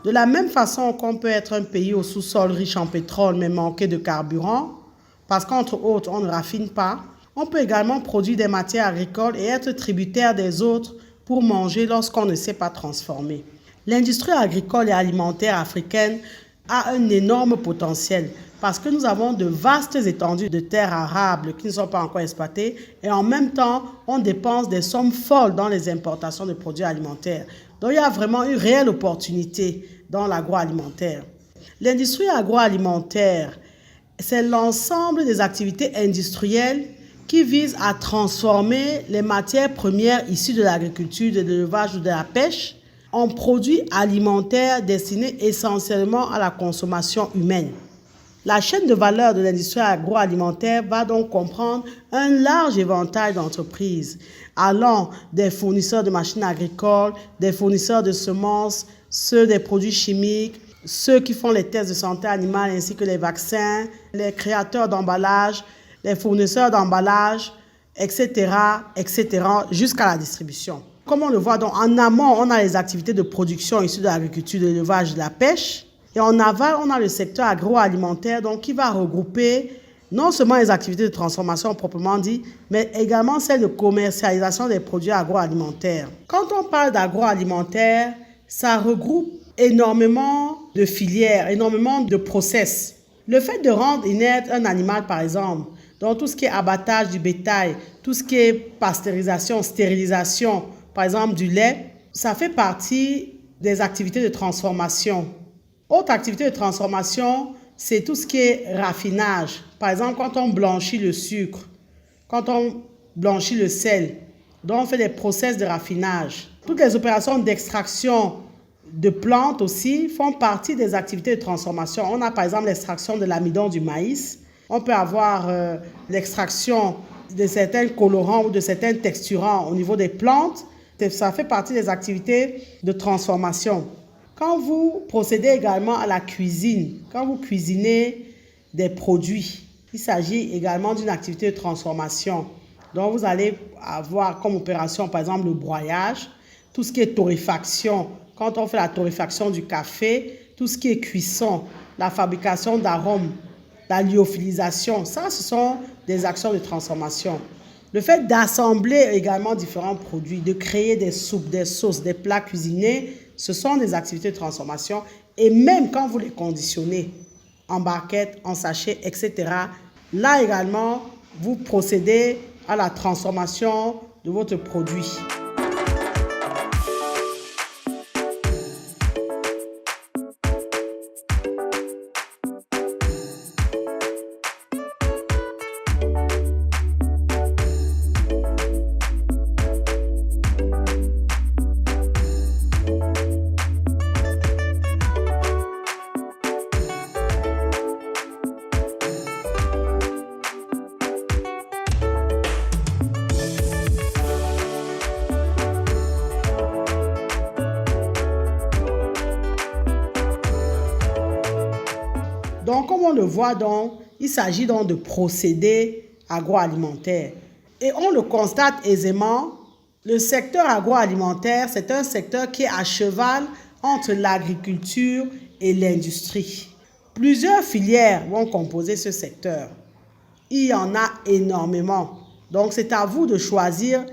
De la même façon qu'on peut être un pays au sous-sol riche en pétrole mais manquer de carburant, parce qu'entre autres, on ne raffine pas, on peut également produire des matières agricoles et être tributaire des autres pour manger lorsqu'on ne sait pas transformer. L'industrie agricole et alimentaire africaine a un énorme potentiel parce que nous avons de vastes étendues de terres arables qui ne sont pas encore exploitées et en même temps, on dépense des sommes folles dans les importations de produits alimentaires. Donc, il y a vraiment une réelle opportunité dans l'agroalimentaire. L'industrie agroalimentaire, c'est l'ensemble des activités industrielles qui visent à transformer les matières premières issues de l'agriculture, de l'élevage ou de la pêche en produits alimentaires destinés essentiellement à la consommation humaine. La chaîne de valeur de l'industrie agroalimentaire va donc comprendre un large éventail d'entreprises, allant des fournisseurs de machines agricoles, des fournisseurs de semences, ceux des produits chimiques, ceux qui font les tests de santé animale ainsi que les vaccins, les créateurs d'emballage, les fournisseurs d'emballage, etc., jusqu'à la distribution. Comme on le voit, donc, en amont, on a les activités de production issues de l'agriculture, de l'élevage, de la pêche. Et en aval, on a le secteur agroalimentaire donc, qui va regrouper non seulement les activités de transformation proprement dit, mais également celles de commercialisation des produits agroalimentaires. Quand on parle d'agroalimentaire, ça regroupe énormément de filières, énormément de process. Le fait de rendre inerte un animal, par exemple, donc tout ce qui est abattage du bétail, tout ce qui est pasteurisation, stérilisation, par exemple du lait, ça fait partie des activités de transformation. Autre activité de transformation, c'est tout ce qui est raffinage. Par exemple, quand on blanchit le sucre, quand on blanchit le sel, donc on fait des process de raffinage. Toutes les opérations d'extraction de plantes aussi font partie des activités de transformation. On a par exemple l'extraction de l'amidon du maïs. On peut avoir l'extraction de certains colorants ou de certains texturants au niveau des plantes. Ça fait partie des activités de transformation. Quand vous procédez également à la cuisine, quand vous cuisinez des produits, il s'agit également d'une activité de transformation. Donc, vous allez avoir comme opération, par exemple, le broyage, tout ce qui est torréfaction. Quand on fait la torréfaction du café, tout ce qui est cuisson, la fabrication d'arômes, la lyophilisation, ça, ce sont des actions de transformation. Le fait d'assembler également différents produits, de créer des soupes, des sauces, des plats cuisinés, ce sont des activités de transformation. Et même quand vous les conditionnez en barquette, en sachet, etc., là également, vous procédez à la transformation de votre produit. Donc, comme on le voit, donc, il s'agit donc de procédés agroalimentaires. Et on le constate aisément, le secteur agroalimentaire, c'est un secteur qui est à cheval entre l'agriculture et l'industrie. Plusieurs filières vont composer ce secteur. Il y en a énormément. Donc, c'est à vous de choisir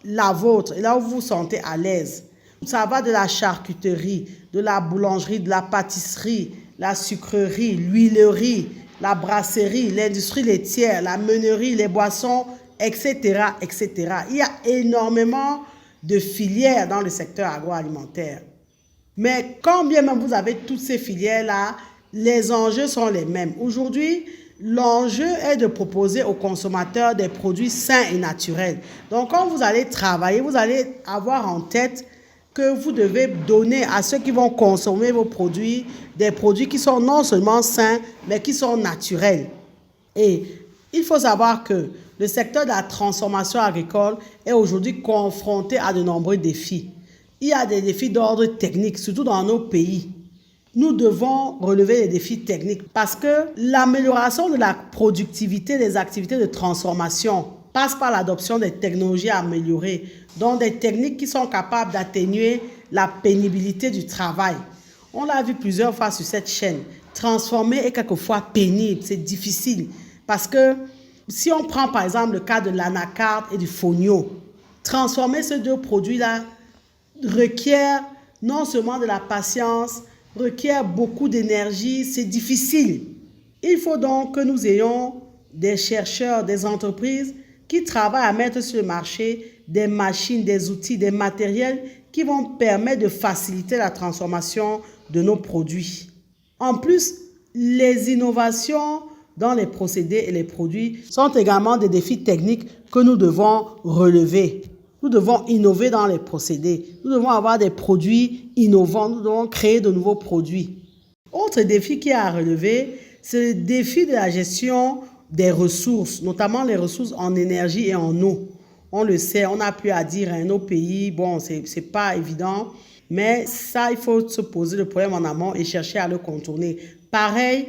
la vôtre et là où vous vous sentez à l'aise. Ça va de la charcuterie, de la boulangerie, de la pâtisserie, la sucrerie, l'huilerie, la brasserie, l'industrie laitière, la meunerie, les boissons, etc., etc. Il y a énormément de filières dans le secteur agroalimentaire. Mais quand bien même vous avez toutes ces filières-là, les enjeux sont les mêmes. Aujourd'hui, l'enjeu est de proposer aux consommateurs des produits sains et naturels. Donc, quand vous allez travailler, vous allez avoir en tête que vous devez donner à ceux qui vont consommer vos produits, des produits qui sont non seulement sains, mais qui sont naturels. Et il faut savoir que le secteur de la transformation agricole est aujourd'hui confronté à de nombreux défis. Il y a des défis d'ordre technique, surtout dans nos pays. Nous devons relever les défis techniques parce que l'amélioration de la productivité des activités de transformation passe par l'adoption des technologies améliorées, donc des techniques qui sont capables d'atténuer la pénibilité du travail. On l'a vu plusieurs fois sur cette chaîne. Transformer est quelquefois pénible, c'est difficile. Parce que si on prend par exemple le cas de l'anacarde et du fonio, transformer ces deux produits-là requiert non seulement de la patience, requiert beaucoup d'énergie, c'est difficile. Il faut donc que nous ayons des chercheurs, des entreprises qui travaillent à mettre sur le marché des machines, des outils, des matériels qui vont permettre de faciliter la transformation de nos produits. En plus, les innovations dans les procédés et les produits sont également des défis techniques que nous devons relever. Nous devons innover dans les procédés. Nous devons avoir des produits innovants. Nous devons créer de nouveaux produits. Autre défi qui est à relever, c'est le défi de la gestion des ressources, notamment les ressources en énergie et en eau. On le sait, on n'a plus à dire à nos pays, bon, c'est pas évident, mais ça, il faut se poser le problème en amont et chercher à le contourner. Pareil,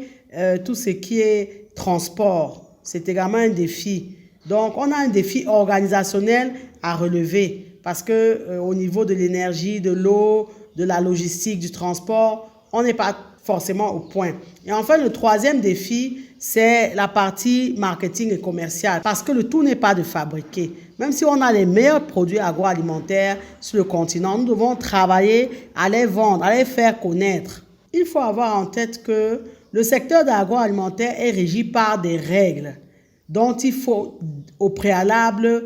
tout ce qui est transport, c'est également un défi. Donc, on a un défi organisationnel à relever parce que au niveau de l'énergie, de l'eau, de la logistique, du transport, on n'est pas forcément au point. Et enfin, le troisième défi, c'est la partie marketing et commercial parce que le tout n'est pas de fabriquer. Même si on a les meilleurs produits agroalimentaires sur le continent, nous devons travailler à les vendre, à les faire connaître. Il faut avoir en tête que le secteur de l'agroalimentaire est régi par des règles dont il faut au préalable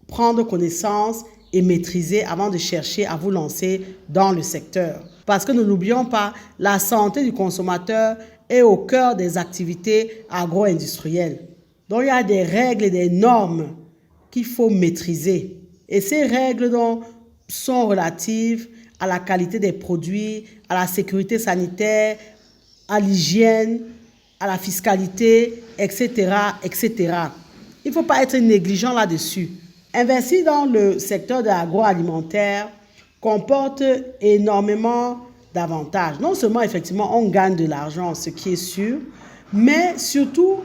prendre connaissance et maîtriser avant de chercher à vous lancer dans le secteur. Parce que ne l'oublions pas, la santé du consommateur est au cœur des activités agro-industrielles. Donc il y a des règles et des normes qu'il faut maîtriser. Et ces règles donc, sont relatives à la qualité des produits, à la sécurité sanitaire, à l'hygiène, à la fiscalité, etc., etc. Il ne faut pas être négligent là-dessus. Investir dans le secteur de l'agroalimentaire comporte énormément d'avantages. Non seulement, effectivement, on gagne de l'argent, ce qui est sûr, mais surtout,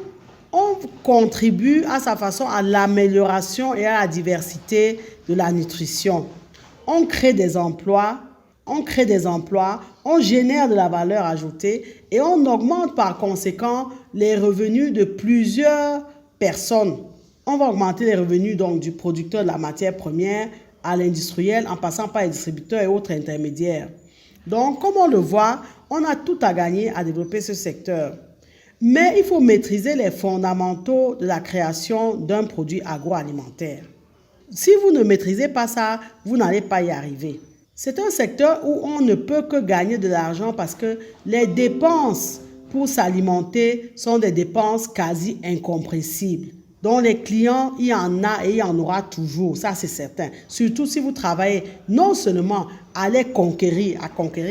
on contribue à sa façon à l'amélioration et à la diversité de la nutrition. On crée des emplois, on génère de la valeur ajoutée et on augmente par conséquent les revenus de plusieurs personnes. On va augmenter les revenus donc du producteur de la matière première à l'industriel en passant par les distributeurs et autres intermédiaires. Donc, comme on le voit, on a tout à gagner à développer ce secteur. Mais il faut maîtriser les fondamentaux de la création d'un produit agroalimentaire. Si vous ne maîtrisez pas ça, vous n'allez pas y arriver. C'est un secteur où on ne peut que gagner de l'argent parce que les dépenses pour s'alimenter sont des dépenses quasi incompressibles. Donc les clients, il y en a et il y en aura toujours, ça c'est certain. Surtout si vous travaillez non seulement à les conquérir,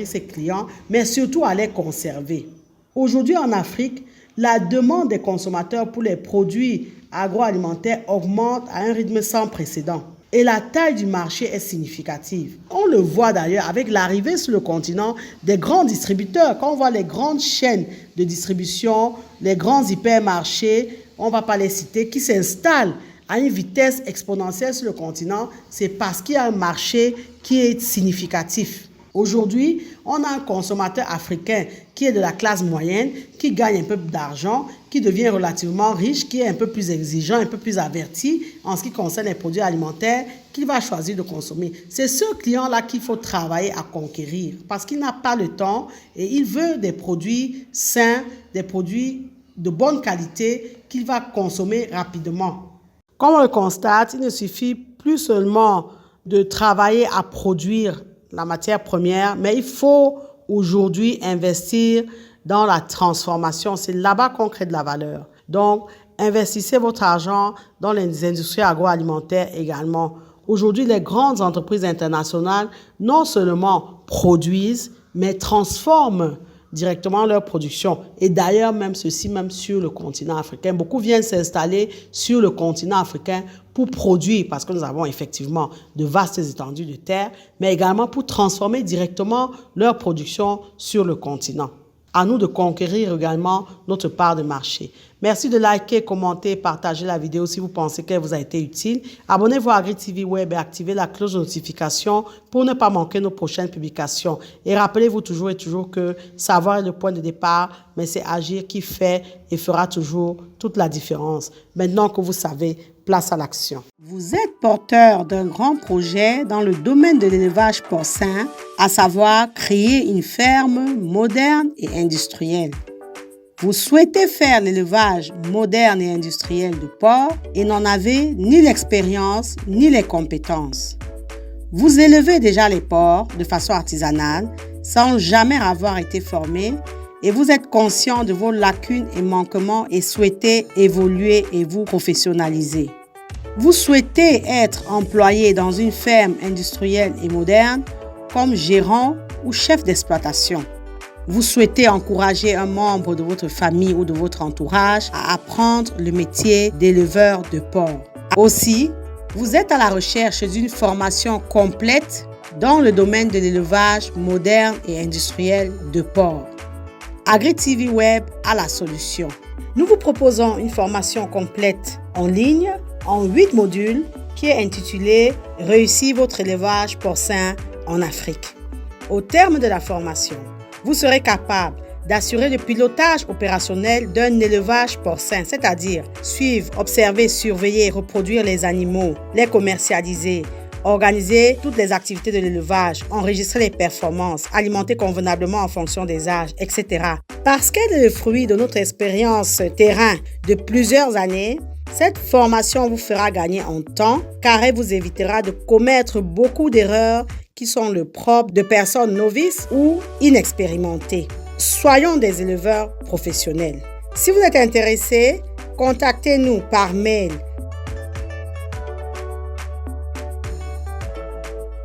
ces clients, mais surtout à les conserver. Aujourd'hui en Afrique, la demande des consommateurs pour les produits agroalimentaires augmente à un rythme sans précédent. Et la taille du marché est significative. On le voit d'ailleurs avec l'arrivée sur le continent des grands distributeurs. Quand on voit les grandes chaînes de distribution, les grands hypermarchés, on ne va pas les citer, qui s'installent à une vitesse exponentielle sur le continent, c'est parce qu'il y a un marché qui est significatif. Aujourd'hui, on a un consommateur africain qui est de la classe moyenne, qui gagne un peu d'argent, qui devient relativement riche, qui est un peu plus exigeant, un peu plus averti en ce qui concerne les produits alimentaires qu'il va choisir de consommer. C'est ce client-là qu'il faut travailler à conquérir parce qu'il n'a pas le temps et il veut des produits sains, des produits de bonne qualité qu'il va consommer rapidement. Comme on le constate, il ne suffit plus seulement de travailler à produire la matière première, mais il faut aujourd'hui investir dans la transformation. C'est là-bas qu'on crée de la valeur. Donc, investissez votre argent dans les industries agroalimentaires également. Aujourd'hui, les grandes entreprises internationales non seulement produisent, mais transforment directement leur production. Et d'ailleurs, même ceci, même sur le continent africain. Beaucoup viennent s'installer sur le continent africain pour produire, parce que nous avons effectivement de vastes étendues de terre, mais également pour transformer directement leur production sur le continent. À nous de conquérir également notre part de marché. Merci de liker, commenter, partager la vidéo si vous pensez qu'elle vous a été utile. Abonnez-vous à AgriTV Web et activez la cloche de notification pour ne pas manquer nos prochaines publications. Et rappelez-vous toujours que savoir est le point de départ, mais c'est agir qui fait et fera toujours toute la différence. Maintenant que vous savez, place à l'action. Vous êtes porteur d'un grand projet dans le domaine de l'élevage porcin, à savoir créer une ferme moderne et industrielle. Vous souhaitez faire l'élevage moderne et industriel de porcs et n'en avez ni l'expérience ni les compétences. Vous élevez déjà les porcs de façon artisanale sans jamais avoir été formé et vous êtes conscient de vos lacunes et manquements et souhaitez évoluer et vous professionnaliser. Vous souhaitez être employé dans une ferme industrielle et moderne comme gérant ou chef d'exploitation. Vous souhaitez encourager un membre de votre famille ou de votre entourage à apprendre le métier d'éleveur de porcs. Aussi, vous êtes à la recherche d'une formation complète dans le domaine de l'élevage moderne et industriel de porcs. AgriTV Web a la solution. Nous vous proposons une formation complète en ligne en 8 modules qui est intitulée « Réussir votre élevage porcin en Afrique ». Au terme de la formation, vous serez capable d'assurer le pilotage opérationnel d'un élevage porcin, c'est-à-dire suivre, observer, surveiller, reproduire les animaux, les commercialiser, organiser toutes les activités de l'élevage, enregistrer les performances, alimenter convenablement en fonction des âges, etc. Parce qu'elle est le fruit de notre expérience terrain de plusieurs années, cette formation vous fera gagner en temps car elle vous évitera de commettre beaucoup d'erreurs qui sont le propre de personnes novices ou inexpérimentées. Soyons des éleveurs professionnels. Si vous êtes intéressé, contactez-nous par mail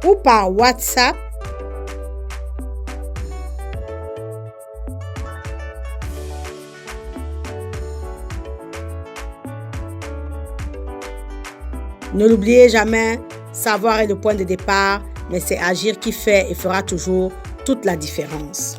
ou par WhatsApp Ne l'oubliez jamais, savoir est le point de départ, mais c'est agir qui fait et fera toujours toute la différence.